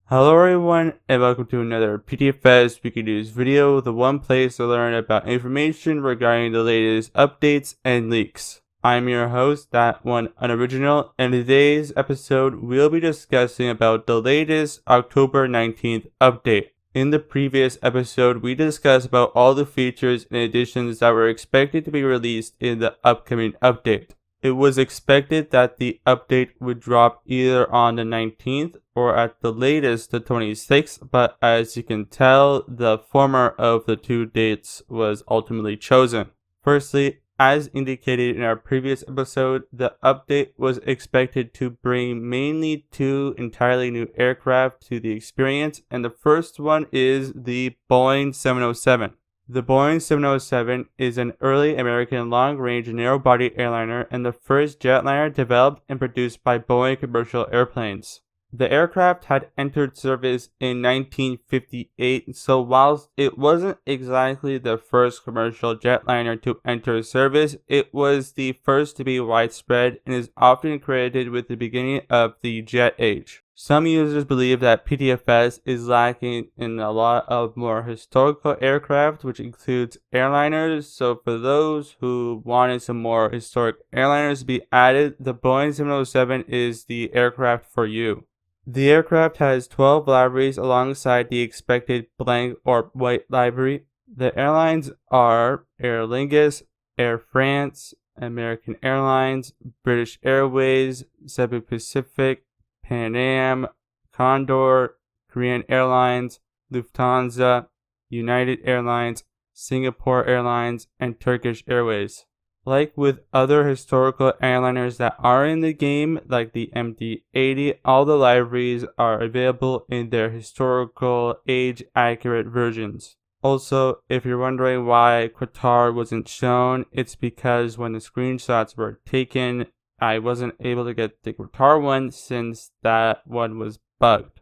Hello everyone and welcome to another PTFS Wiki News video, the one place to learn about information regarding the latest updates and leaks. I'm your host, That One Unoriginal, and in today's episode we'll be discussing about the latest October 19th update. In the previous episode we discussed about all the features and additions that were expected to be released in the upcoming update. It was expected that the update would drop either on the 19th or at the latest the 26th, but as you can tell, the former of the two dates was ultimately chosen. Firstly, as indicated in our previous episode, the update was expected to bring mainly two entirely new aircraft to the experience, and the first one is the Boeing 707. The Boeing 707 is an early American long-range narrow-body airliner and the first jetliner developed and produced by Boeing Commercial Airplanes. The aircraft had entered service in 1958, so whilst it wasn't exactly the first commercial jetliner to enter service, it was the first to be widespread and is often credited with the beginning of the jet age. Some users believe that PTFS is lacking in a lot of more historical aircraft, which includes airliners, so for those who wanted some more historic airliners to be added, the Boeing 707 is the aircraft for you. The aircraft has 12 liveries alongside the expected blank or white livery. The airlines are Aer Lingus, Air France, American Airlines, British Airways, Cebu Pacific, Pan Am, Condor, Korean Airlines, Lufthansa, United Airlines, Singapore Airlines, and Turkish Airways. Like with other historical airliners that are in the game, like the MD-80, all the liveries are available in their historical, age-accurate versions. Also, if you're wondering why Qatar wasn't shown, it's because when the screenshots were taken, I wasn't able to get the Qatar one since that one was bugged.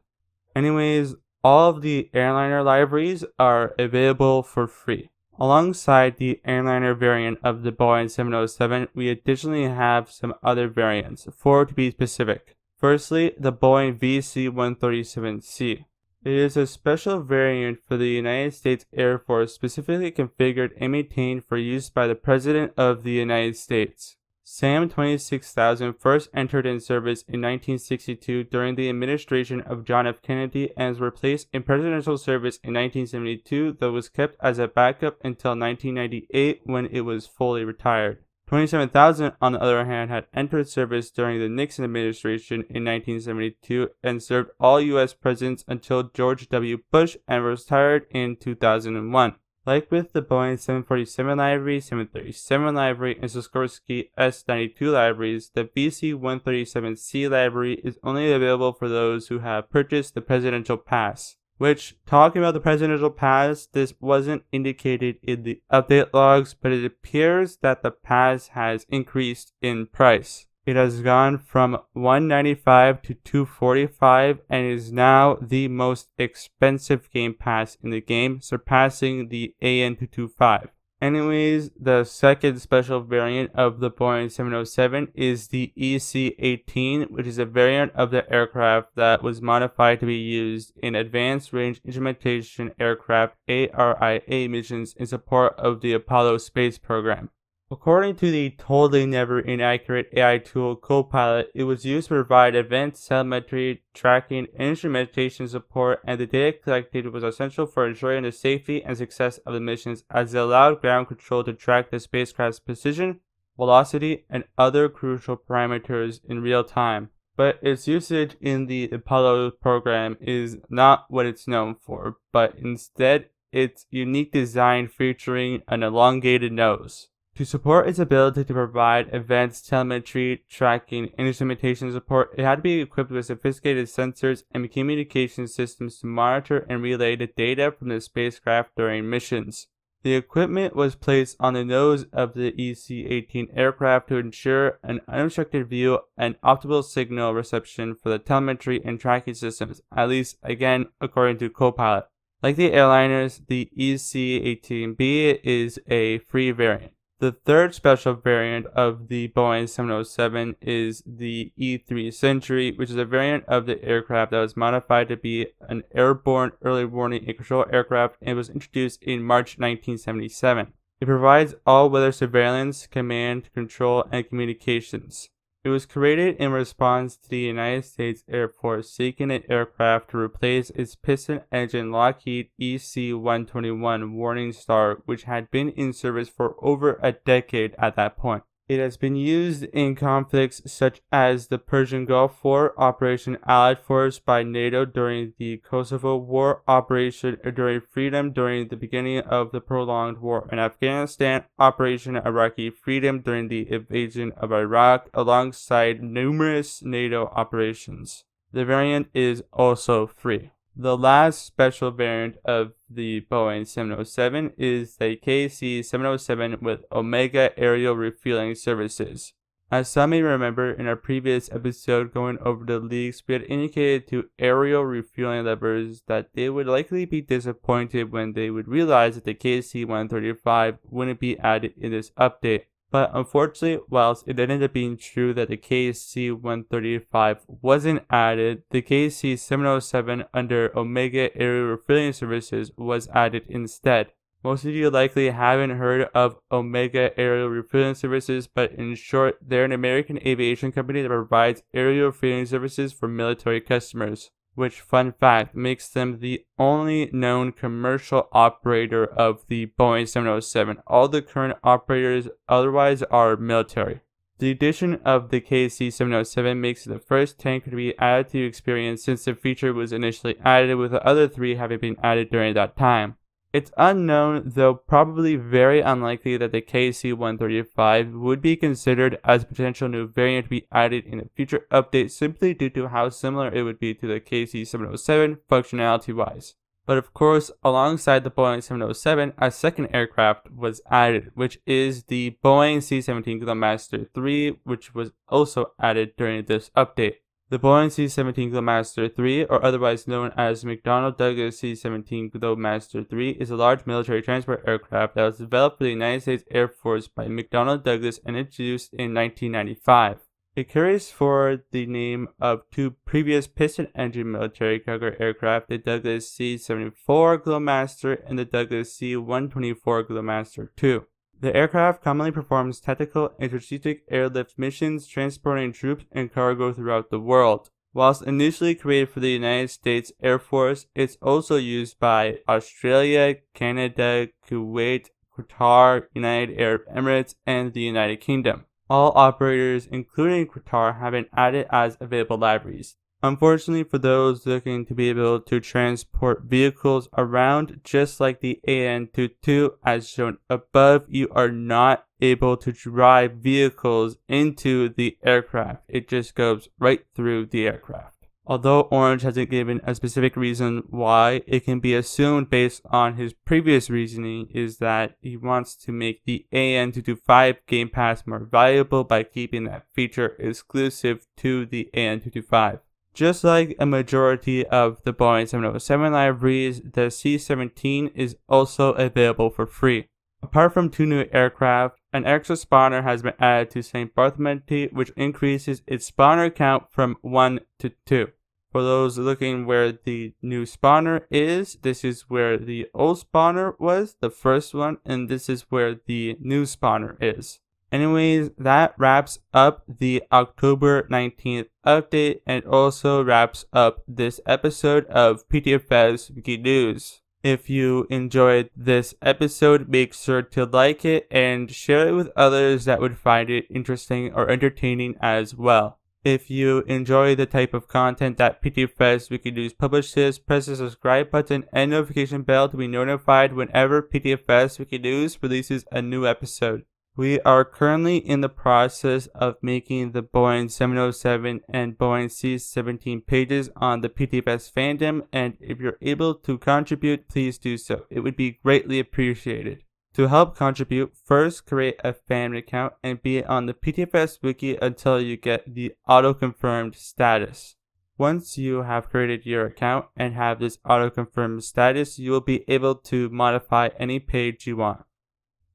Anyways, all of the airliner liveries are available for free. Alongside the airliner variant of the Boeing 707, we additionally have some other variants, 4 to be specific. Firstly, the Boeing VC-137C. It is a special variant for the United States Air Force specifically configured and maintained for use by the President of the United States. SAM 26000 first entered in service in 1962 during the administration of John F. Kennedy and was replaced in presidential service in 1972, though was kept as a backup until 1998 when it was fully retired. 27000, on the other hand, had entered service during the Nixon administration in 1972 and served all U.S. presidents until George W. Bush and was retired in 2001. Like with the Boeing 747 livery, 737 livery, and Sikorsky S-92 liveries, the VC-137C livery is only available for those who have purchased the Presidential Pass. Which, talking about the Presidential Pass, this wasn't indicated in the update logs, but it appears that the pass has increased in price. It has gone from $195 to $245 and is now the most expensive game pass in the game, surpassing the AN225. Anyways, the second special variant of the Boeing 707 is the EC18, which is a variant of the aircraft that was modified to be used in Advanced Range Instrumentation Aircraft ARIA missions in support of the Apollo space program. According to the totally never inaccurate AI tool Copilot, it was used to provide advanced telemetry, tracking, and instrumentation support, and the data collected was essential for ensuring the safety and success of the missions as it allowed ground control to track the spacecraft's precision, velocity, and other crucial parameters in real time. But its usage in the Apollo program is not what it's known for, but instead its unique design featuring an elongated nose. To support its ability to provide advanced telemetry, tracking, and instrumentation support, it had to be equipped with sophisticated sensors and communication systems to monitor and relay the data from the spacecraft during missions. The equipment was placed on the nose of the EC18 aircraft to ensure an unobstructed view and optimal signal reception for the telemetry and tracking systems, at least again according to Copilot. Like the airliners, the EC18B is a free variant. The third special variant of the Boeing 707 is the E3 Sentry, which is a variant of the aircraft that was modified to be an airborne early warning and control aircraft and was introduced in March 1977. It provides all-weather surveillance, command, control, and communications. It was created in response to the United States Air Force seeking an aircraft to replace its piston-engine Lockheed EC-121 Warning Star, which had been in service for over a decade at that point. It has been used in conflicts such as the Persian Gulf War, Operation Allied Force by NATO during the Kosovo War, Operation Enduring Freedom during the beginning of the prolonged war in Afghanistan, Operation Iraqi Freedom during the invasion of Iraq, alongside numerous NATO operations. The variant is also free. The last special variant of the Boeing 707 is the KC-707 with Omega Aerial Refueling Services. As some may remember, in our previous episode going over the leaks, we had indicated to aerial refueling lovers that they would likely be disappointed when they would realize that the KC-135 wouldn't be added in this update. But unfortunately, whilst it ended up being true that the KC-135 wasn't added, the KC-707 under Omega Aerial Refueling Services was added instead. Most of you likely haven't heard of Omega Aerial Refueling Services, but in short, they're an American aviation company that provides aerial refueling services for military customers, which, fun fact, makes them the only known commercial operator of the Boeing 707. All the current operators otherwise are military. The addition of the KC-707 makes it the first tanker to be added to experience since the feature was initially added, with the other three having been added during that time. It's unknown, though probably very unlikely, that the KC-135 would be considered as a potential new variant to be added in a future update simply due to how similar it would be to the KC-707 functionality-wise. But of course, alongside the Boeing 707, a second aircraft was added, which is the Boeing C-17 Globemaster III, which was also added during this update. The Boeing C-17 Globemaster III, or otherwise known as McDonnell Douglas C-17 Globemaster III, is a large military transport aircraft that was developed for the United States Air Force by McDonnell Douglas and introduced in 1995. It carries forward the name of two previous piston-engine military cargo aircraft, the Douglas C-74 Globemaster and the Douglas C-124 Globemaster II. The aircraft commonly performs tactical and strategic airlift missions, transporting troops and cargo throughout the world. Whilst initially created for the United States Air Force, it's also used by Australia, Canada, Kuwait, Qatar, United Arab Emirates, and the United Kingdom. All operators, including Qatar, have been added as available libraries. Unfortunately, for those looking to be able to transport vehicles around, just like the AN-22 as shown above, you are not able to drive vehicles into the aircraft. It just goes right through the aircraft. Although Orange hasn't given a specific reason why, it can be assumed based on his previous reasoning is that he wants to make the AN-225 Game Pass more valuable by keeping that feature exclusive to the AN-225. Just like a majority of the Boeing 707 libraries, the C-17 is also available for free. Apart from two new aircraft, an extra spawner has been added to St. Bartholomew, which increases its spawner count from 1 to 2. For those looking where the new spawner is, this is where the old spawner was, the first one, and this is where the new spawner is. Anyways, that wraps up the October 19th update and also wraps up this episode of PTFS Wiki News. If you enjoyed this episode, make sure to like it and share it with others that would find it interesting or entertaining as well. If you enjoy the type of content that PTFS Wiki News publishes, press the subscribe button and notification bell to be notified whenever PTFS Wiki News releases a new episode. We are currently in the process of making the Boeing 707 and Boeing C-17 pages on the PTFS fandom, and if you're able to contribute, please do so. It would be greatly appreciated. To help contribute, first create a fan account and be on the PTFS Wiki until you get the auto-confirmed status. Once you have created your account and have this auto-confirmed status, you will be able to modify any page you want.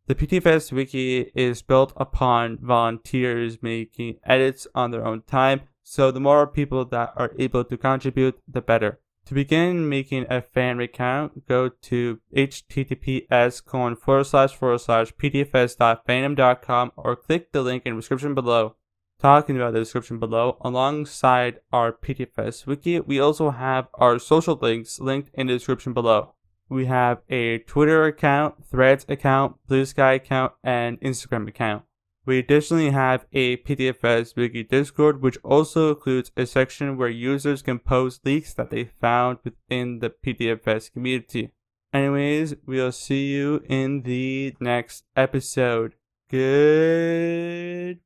The PTFS Wiki is built upon volunteers making edits on their own time, so the more people that are able to contribute, the better. To begin making a fan account, go to https://ptfs.fandom.com or click the link in the description below. Talking about the description below, alongside our PTFS Wiki, we also have our social links linked in the description below. We have a Twitter account, Threads account, Blue Sky account, and Instagram account. We additionally have a PTFS Wiki Discord, which also includes a section where users can post leaks that they found within the PTFS community. Anyways, we'll see you in the next episode. Goodbye.